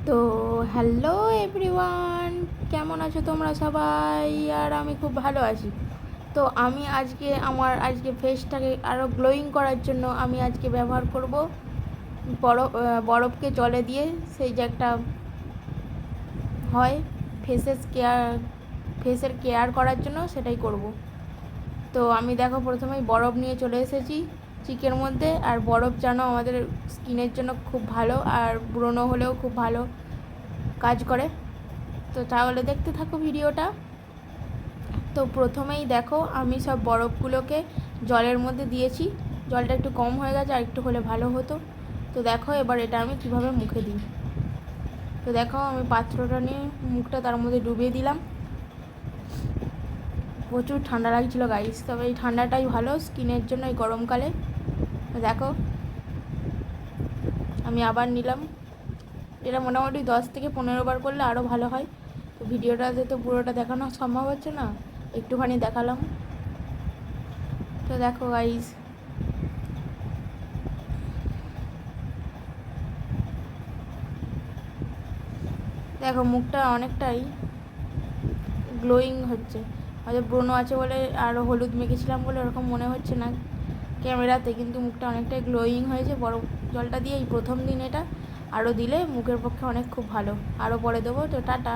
তো hello everyone, কেমন আছো তোমরা সবাই? আর আমি খুব ভালো আছি। তো আমি আজকে ফেসটাকে আরও গ্লোয়িং করার জন্য আমি আজকে ব্যবহার করব বরফকে জলে দিয়ে সেই যে একটা হয় ফেসের কেয়ার করার জন্য সেটাই করব। তো আমি দেখো প্রথমেই বরফ নিয়ে চলে এসেছি চিকের মধ্যে। আর বরফ জানো আমাদের স্কিনের জন্য খুব ভালো, আর ব্রণ হলেও খুব ভালো কাজ করে। তো তাহলে দেখতে থাকো ভিডিওটা। তো প্রথমেই দেখো আমি সব বরফগুলোকে জলের মধ্যে দিয়েছি। জলটা একটু কম হয়ে গেছে, আর একটু হলে ভালো হতো। তো দেখো এবার এটা আমি কিভাবে মুখে দিই। তো দেখো আমি পাত্রটা নিয়ে মুখটা তার মধ্যে ডুবিয়ে দিলাম। প্রচুর ঠান্ডা লাগছিলো গাইস, তবে এই ঠান্ডাটাই ভালো স্কিনের জন্য এই গরমকালে। তো দেখো আমি আবার নিলাম। এটা মোটামুটি 10 থেকে 15 বার করলে আরও ভালো হয়। তো ভিডিওটাতে তো পুরোটা দেখানো সম্ভব হচ্ছে না, একটুখানি দেখালাম। তো দেখো গাইস, দেখো মুখটা অনেকটাই গ্লোয়িং হচ্ছে। হয়তো ব্রণ আছে বলে আর হলুদ মেখেছিলাম বলে ওরকম মনে হচ্ছে না ক্যামেরাতে, কিন্তু মুখটা অনেকটাই গ্লোয়িং হয়েছে বরফ জলটা দিয়ে। এই প্রথম দিন এটা, আরও দিলে মুখের পক্ষে অনেক খুব ভালো। আরও পরে দেবো। তো টাটা।